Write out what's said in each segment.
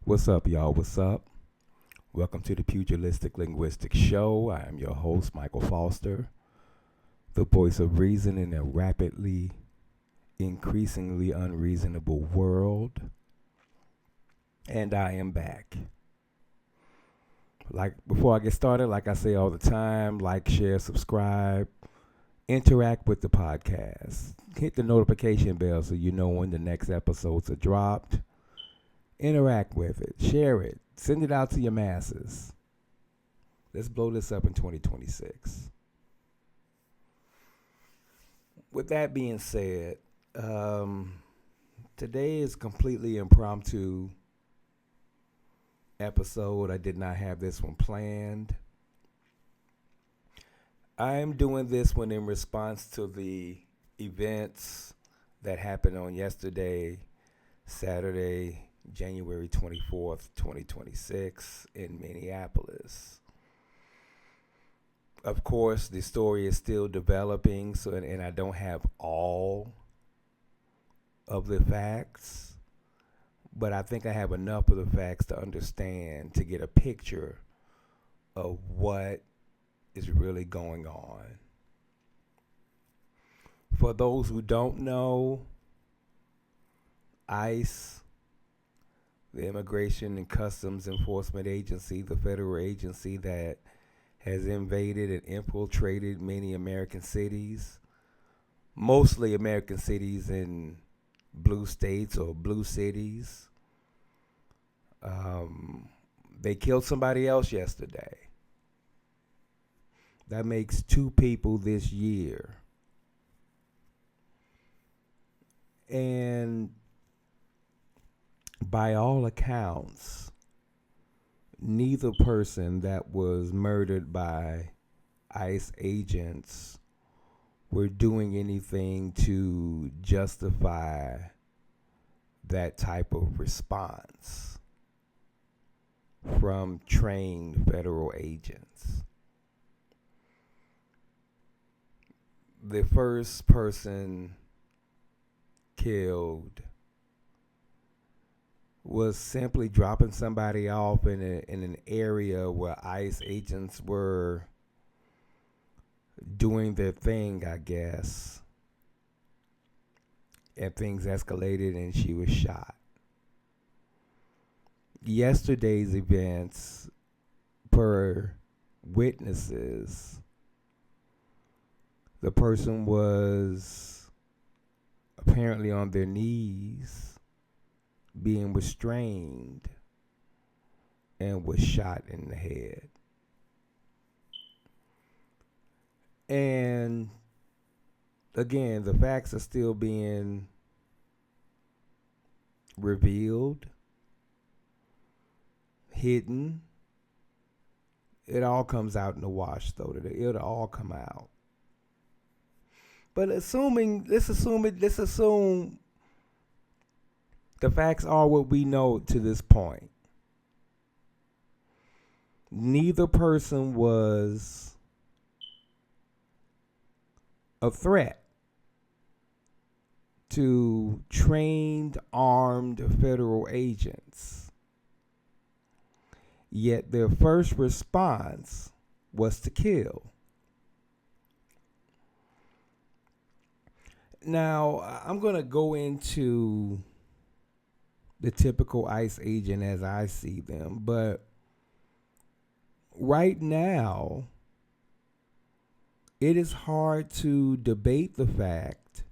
What's up, y'all? What's up? Welcome to the Pugilistic Linguistic Show. I am your host, Michael Foster, the voice of reason in a rapidly, increasingly unreasonable world. And I am back. Before I get started, like I say all the time, like, share, subscribe, interact with the podcast. Hit the notification bell so you know when the next episodes are dropped. Interact with it, share it, send it out to your masses. Let's blow this up in 2026. With that being said, today is completely impromptu episode. I did not have this one planned. I am doing this one in response to the events that happened on yesterday, Saturday, January 24th, 2026 in Minneapolis. Of course, the story is still developing, and I don't have all of the facts, but I think I have enough of the facts to understand, to get a picture of what is really going on. For those who don't know, ICE, the Immigration and Customs Enforcement Agency, the federal agency that has invaded and infiltrated many American cities, mostly American cities in blue states or blue cities. They killed somebody else yesterday. That makes 2 people this year. And by all accounts, neither person that was murdered by ICE agents were doing anything to justify that type of response from trained federal agents. The first person killed was simply dropping somebody off in an area where ICE agents were doing their thing, I guess. And things escalated and she was shot. Yesterday's events, per witnesses, the person was apparently on their knees being restrained and was shot in the head. And again, the facts are still being revealed, hidden. It all comes out in the wash, though. It'll all come out. But let's assume the facts are what we know to this point. Neither person was a threat to trained armed federal agents. Yet their first response was to kill. Now, I'm going to go into the typical ICE agent as I see them, but right now, it is hard to debate the fact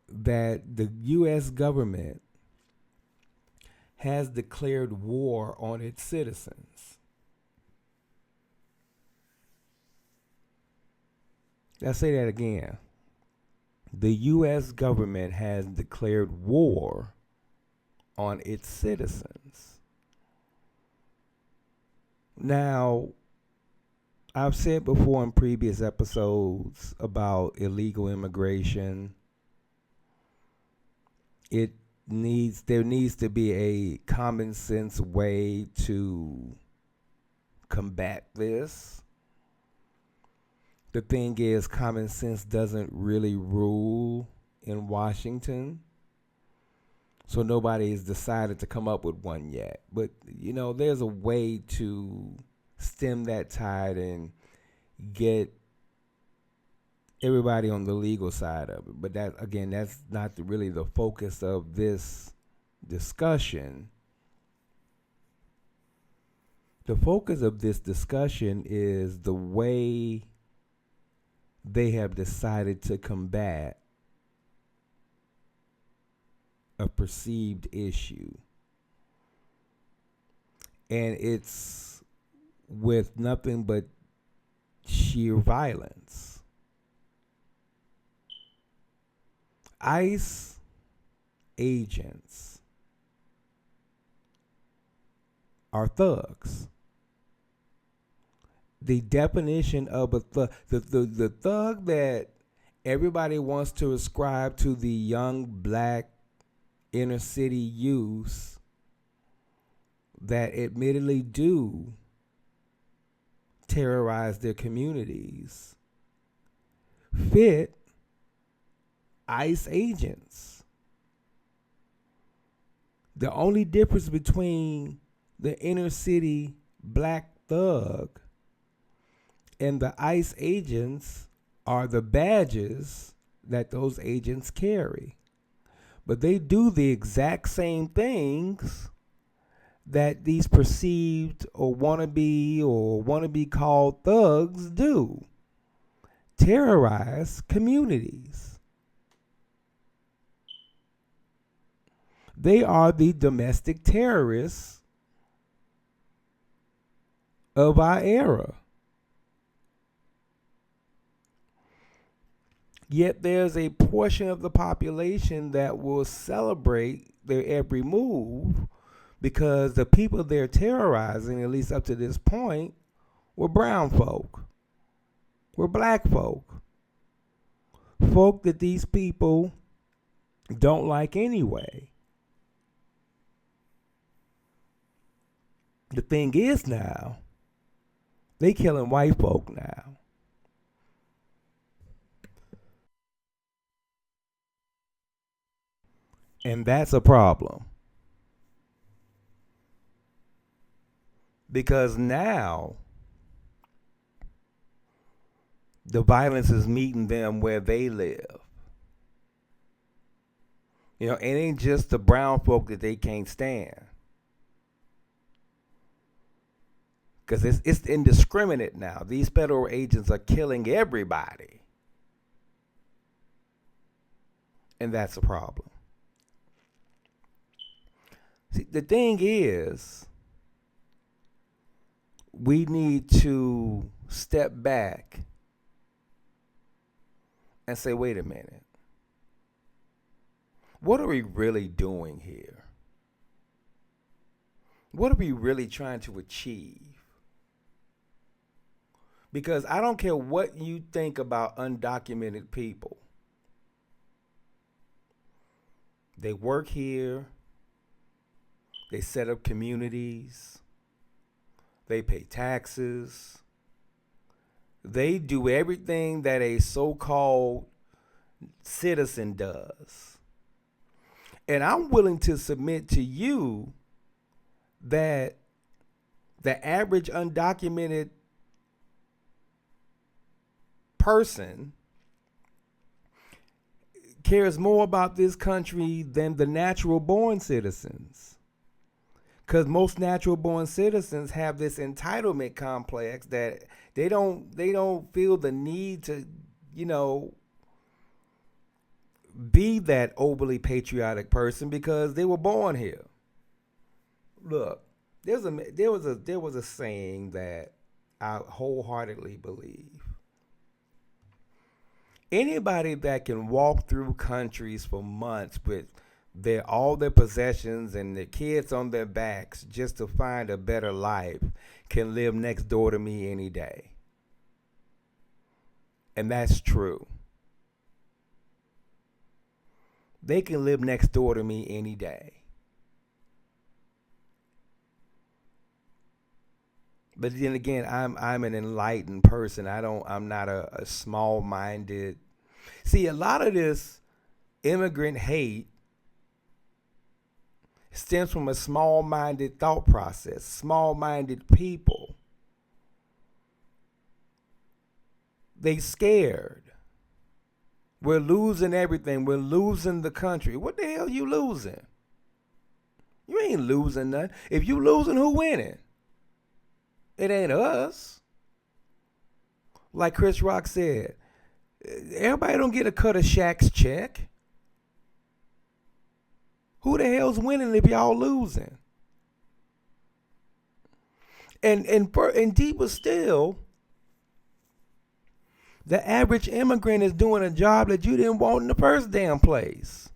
that the U.S. government has declared war on its citizens. Let's say that again. The U.S. government has declared war on its citizens. Now, I've said before in previous episodes about illegal immigration, there needs to be a common sense way to combat this. The thing is, common sense doesn't really rule in Washington. So nobody has decided to come up with one yet. But, there's a way to stem that tide and get everybody on the legal side of it. But that's not really the focus of this discussion. The focus of this discussion is the way they have decided to combat a perceived issue. And it's with nothing but sheer violence. ICE agents are thugs. The definition of a thug, the thug that everybody wants to ascribe to the young black inner city youths that admittedly do terrorize their communities fit ICE agents. The only difference between the inner city black thug and the ICE agents are the badges that those agents carry. But they do the exact same things that these perceived or wannabe called thugs do. Terrorize communities. They are the domestic terrorists of our era. Yet there's a portion of the population that will celebrate their every move because the people they're terrorizing, at least up to this point, were brown folk, were black folk, folk that these people don't like anyway. The thing is now, they killing white folk now. And that's a problem. Because now the violence is meeting them where they live. It ain't just the brown folk that they can't stand. Because it's indiscriminate now. These federal agents are killing everybody. And that's a problem. See, the thing is, we need to step back and say, wait a minute. What are we really doing here? What are we really trying to achieve? Because I don't care what you think about undocumented people. They work here. They set up communities. They pay taxes. They do everything that a so-called citizen does. And I'm willing to submit to you that the average undocumented person cares more about this country than the natural born citizens. Because most natural born citizens have this entitlement complex that they don't feel the need to, be that overly patriotic person because they were born here. Look, there was a saying that I wholeheartedly believe. Anybody that can walk through countries for months with all their possessions and their kids on their backs just to find a better life can live next door to me any day. And that's true. They can live next door to me any day. But then again, I'm an enlightened person. I'm not a small-minded. See, a lot of this immigrant hate stems from a small-minded thought process, small-minded people. They scared. We're losing everything. We're losing the country. What the hell you losing? You ain't losing nothing. If you losing, who winning? It ain't us. Like Chris Rock said, everybody don't get a cut of Shaq's check. Who the hell's winning if y'all losing? And deeper still, the average immigrant is doing a job that you didn't want in the first damn place.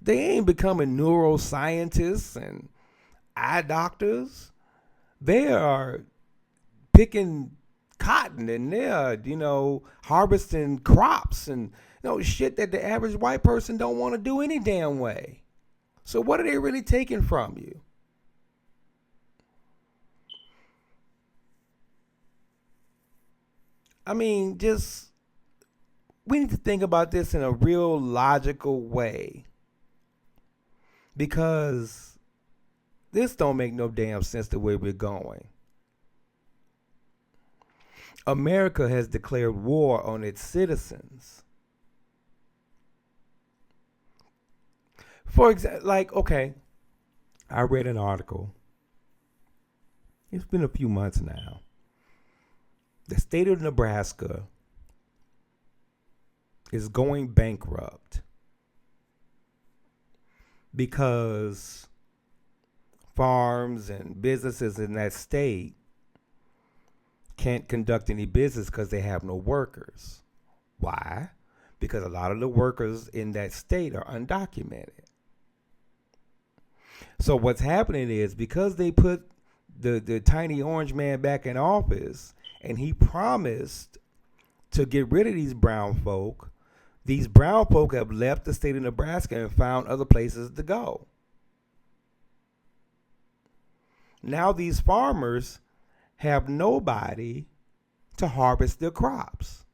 They ain't becoming neuroscientists and eye doctors. They are picking cotton and they're, harvesting crops and shit that the average white person don't want to do any damn way. So what are they really taking from you? I mean, we need to think about this in a real logical way. Because this don't make no damn sense the way we're going. America has declared war on its citizens. For example, I read an article. It's been a few months now. The state of Nebraska is going bankrupt because farms and businesses in that state can't conduct any business because they have no workers. Why? Because a lot of the workers in that state are undocumented. So what's happening is because they put the tiny orange man back in office and he promised to get rid of these brown folk have left the state of Nebraska and found other places to go. Now these farmers have nobody to harvest their crops.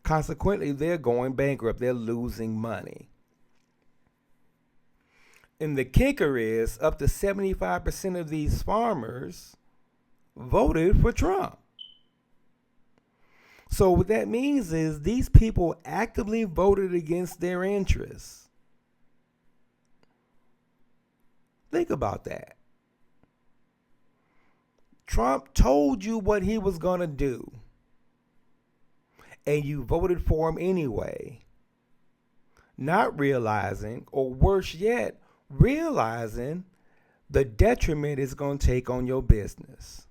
Consequently, they're going bankrupt. They're losing money. And the kicker is up to 75% of these farmers voted for Trump. So what that means is these people actively voted against their interests. Think about that. Trump told you what he was going to do, and you voted for him anyway, not realizing, or worse yet, realizing the detriment it's going to take on your business.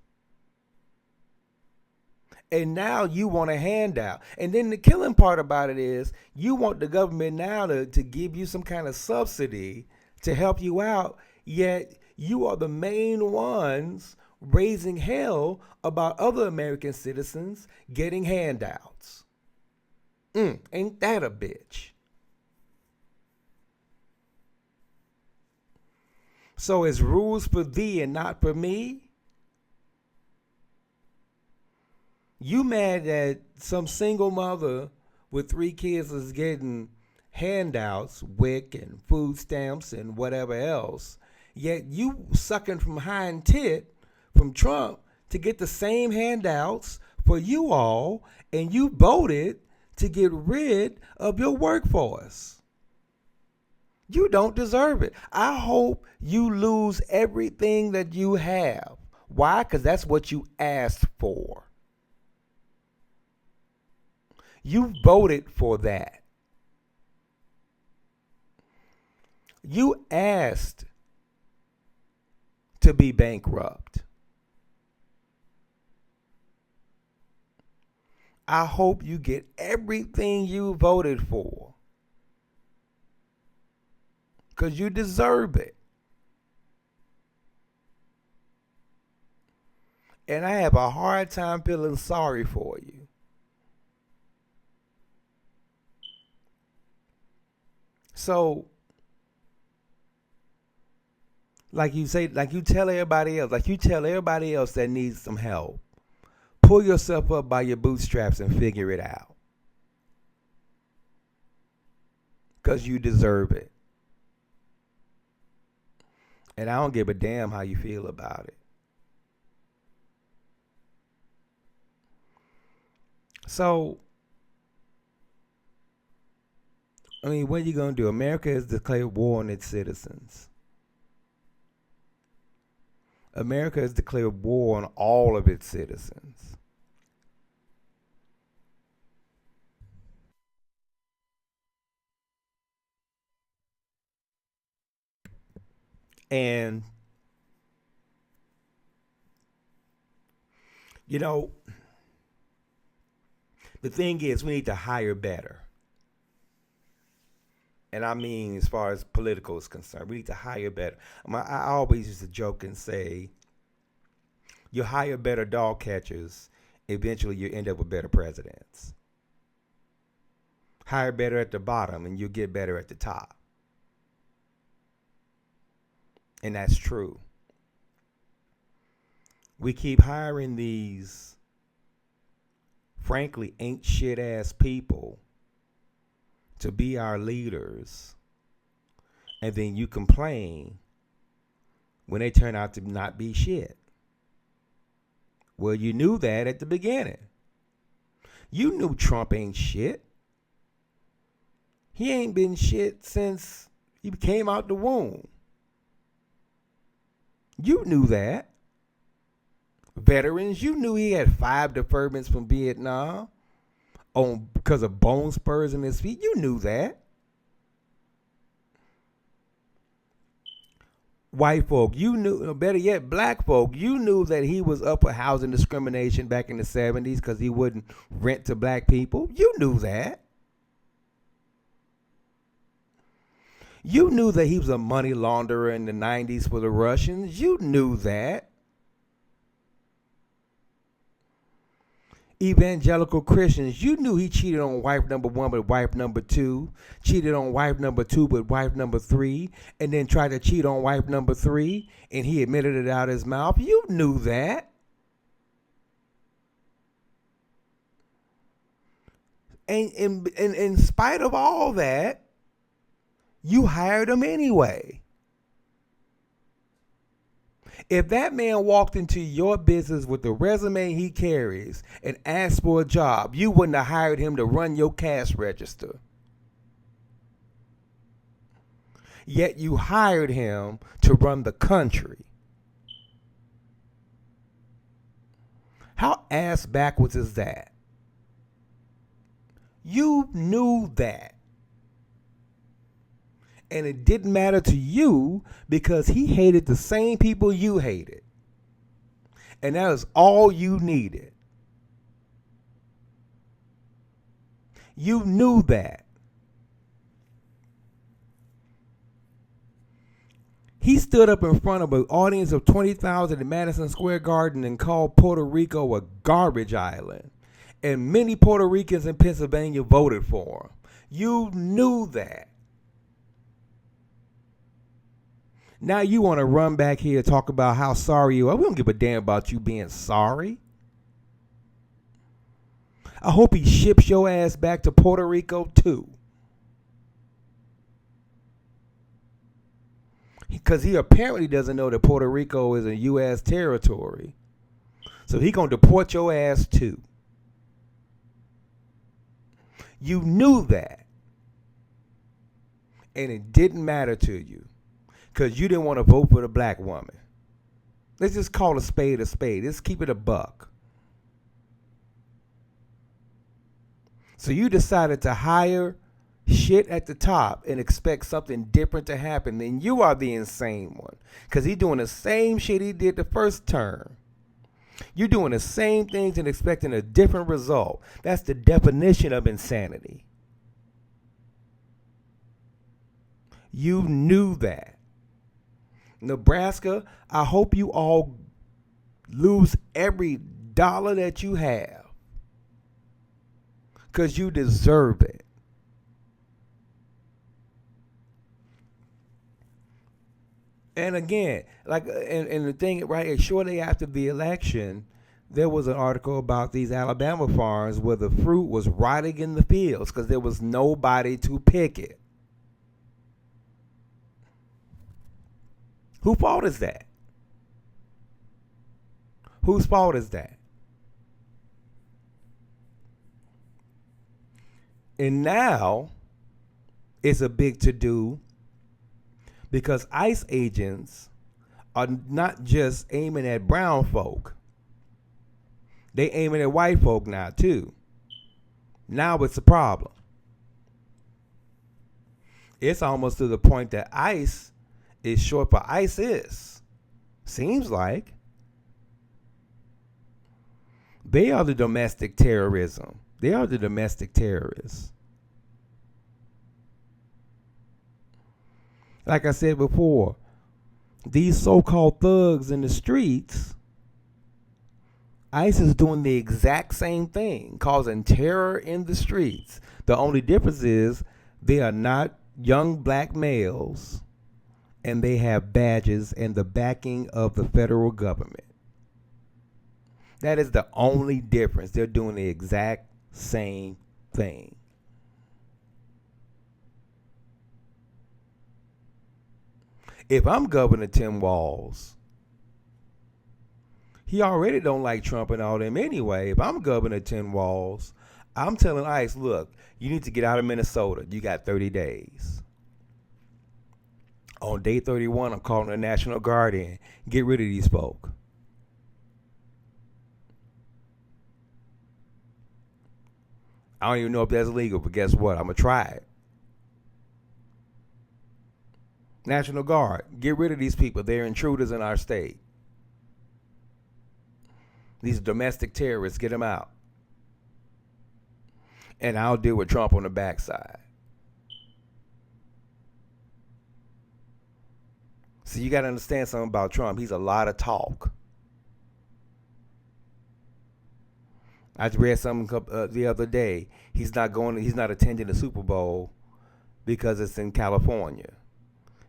And now you want a handout. And then the killing part about it is you want the government now to give you some kind of subsidy to help you out, yet you are the main ones raising hell about other American citizens getting handouts. Ain't that a bitch? So it's rules for thee and not for me? You mad that some single mother with 3 kids is getting handouts, WIC and food stamps and whatever else, yet you sucking from hind tit from Trump to get the same handouts for you all, and you voted to get rid of your workforce. You don't deserve it. I hope you lose everything that you have. Why? Because that's what you asked for. You voted for that. You asked to be bankrupt. I hope you get everything you voted for, because you deserve it. And I have a hard time feeling sorry for you. So, like you tell everybody else that needs some help, pull yourself up by your bootstraps and figure it out. because you deserve it. And I don't give a damn how you feel about it. So, I mean, what are you going to do? America has declared war on its citizens. America has declared war on all of its citizens. And, you know, the thing is, we need to hire better. And I mean, as far as political is concerned, we need to hire better. I always used to joke and say, you hire better dog catchers, eventually you end up with better presidents. Hire better at the bottom, and you'll get better at the top. And that's true. We keep hiring these, frankly, ain't shit ass people to be our leaders, and then you complain when they turn out to not be shit. Well, you knew that at the beginning. You knew Trump ain't shit. He ain't been shit since he came out the womb. You knew that. Veterans, you knew he had 5 deferments from Vietnam because of bone spurs in his feet. You knew that. White folk, you knew, better yet, black folk, you knew that he was up for housing discrimination back in the 70s because he wouldn't rent to black people. You knew that. You knew that he was a money launderer in the 90s for the Russians. You knew that. Evangelical Christians, you knew he cheated on wife number 1 with wife number 2, cheated on wife number 2 with wife number 3, and then tried to cheat on wife number 3, and he admitted it out his mouth. You knew that. And in spite of all that, you hired him anyway. If that man walked into your business with the resume he carries and asked for a job, you wouldn't have hired him to run your cash register. Yet you hired him to run the country. How ass backwards is that? You knew that. And it didn't matter to you because he hated the same people you hated. And that was all you needed. You knew that. He stood up in front of an audience of 20,000 in Madison Square Garden and called Puerto Rico a garbage island. And many Puerto Ricans in Pennsylvania voted for him. You knew that. Now you want to run back here and talk about how sorry you are. We don't give a damn about you being sorry. I hope he ships your ass back to Puerto Rico too. Because he apparently doesn't know that Puerto Rico is a U.S. territory. So he going to deport your ass too. You knew that. And it didn't matter to you. Because you didn't want to vote for the black woman. Let's just call a spade a spade. Let's keep it a buck. So you decided to hire shit at the top and expect something different to happen. Then you are the insane one. Because he's doing the same shit he did the first term. You're doing the same things and expecting a different result. That's the definition of insanity. You knew that. Nebraska, I hope you all lose every dollar that you have. Because you deserve it. And again, and the thing, right, shortly after the election, there was an article about these Alabama farms where the fruit was rotting in the fields because there was nobody to pick it. Whose fault is that? Whose fault is that? And now it's a big to do because ICE agents are not just aiming at brown folk. They aiming at white folk now too. Now it's a problem. It's almost to the point that ICE is short for ISIS. Seems like. They are the domestic terrorism. They are the domestic terrorists. Like I said before, these so-called thugs in the streets, ICE is doing the exact same thing, causing terror in the streets. The only difference is they are not young black males and they have badges and the backing of the federal government. That is the only difference. They're doing the exact same thing. If I'm Governor Tim Walz, he already don't like Trump and all them anyway. If I'm Governor Tim Walz, I'm telling ICE, look, you need to get out of Minnesota. You got 30 days. On day 31, I'm calling the National Guard in. Get rid of these folk. I don't even know if that's legal, but guess what? I'm going to try it. National Guard, get rid of these people. They're intruders in our state. These domestic terrorists, get them out. And I'll deal with Trump on the backside. See, you got to understand something about Trump. He's a lot of talk. I just read something the other day. He's not attending the Super Bowl because it's in California.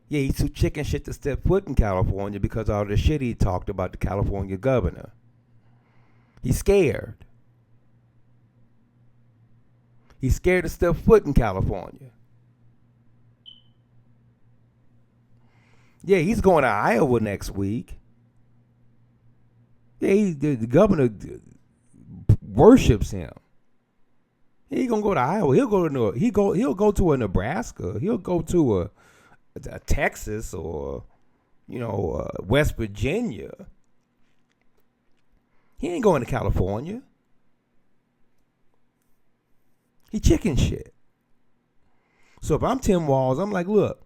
Yeah, he's too chicken shit to step foot in California because of all the shit he talked about the California governor. He's scared. He's scared to step foot in California. Yeah, he's going to Iowa next week. Yeah, the governor worships him. He ain't gonna go to Iowa. He'll go to a Nebraska. He'll go to a Texas or West Virginia. He ain't going to California. He chicken shit. So if I'm Tim Walz, I'm like, look,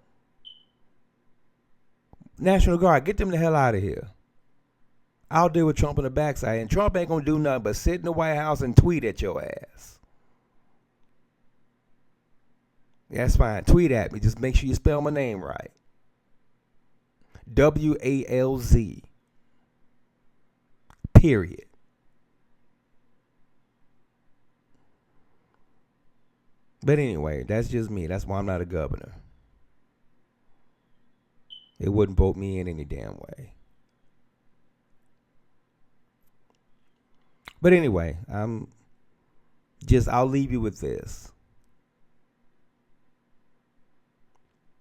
National Guard, get them the hell out of here. I'll deal with Trump on the backside, and Trump ain't gonna do nothing but sit in the White House and tweet at your ass. That's fine. Tweet at me. Just make sure you spell my name right. WALZ. Period. But anyway, that's just me. That's why I'm not a governor. They wouldn't vote me in any damn way. But anyway, I'll leave you with this.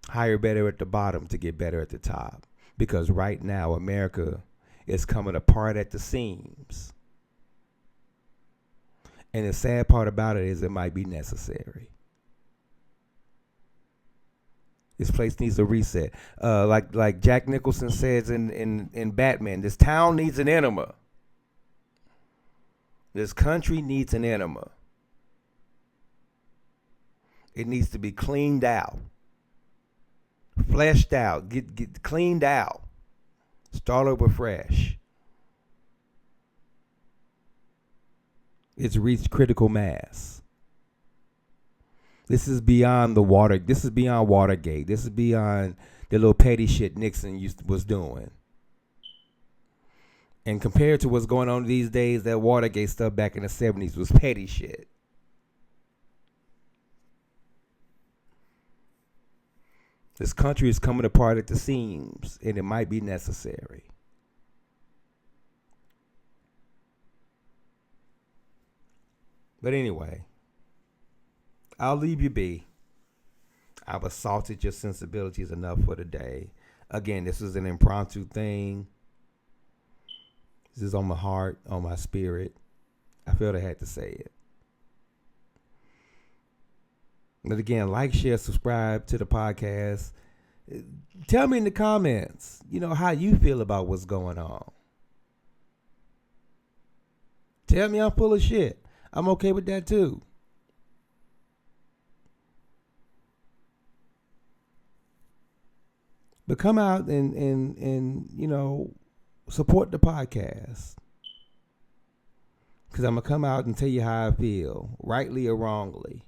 Hire better at the bottom to get better at the top. Because right now, America is coming apart at the seams. And the sad part about it is it might be necessary. This place needs a reset. Like Jack Nicholson says in Batman, this town needs an enema. This country needs an enema. It needs to be cleaned out. Fleshed out. Get cleaned out. Start over fresh. It's reached critical mass. This is beyond This is beyond Watergate. This is beyond the little petty shit Nixon was doing. And compared to what's going on these days, that Watergate stuff back in the 70s was petty shit. This country is coming apart at the seams, and it might be necessary. But anyway, I'll leave you be. I've assaulted your sensibilities enough for today. Again, this is an impromptu thing. This is on my heart, on my spirit. I felt I had to say it. But again, like, share, subscribe to the podcast. Tell me in the comments, how you feel about what's going on. Tell me I'm full of shit. I'm okay with that too. But come out and support the podcast. Because I'm going to come out and tell you how I feel, rightly or wrongly.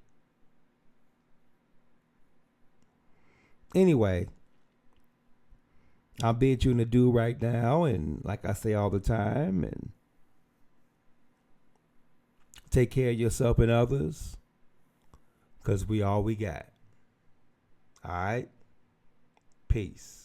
Anyway, I'll bid you an adieu right now. And like I say all the time, and take care of yourself and others. Because we all we got. All right? Peace.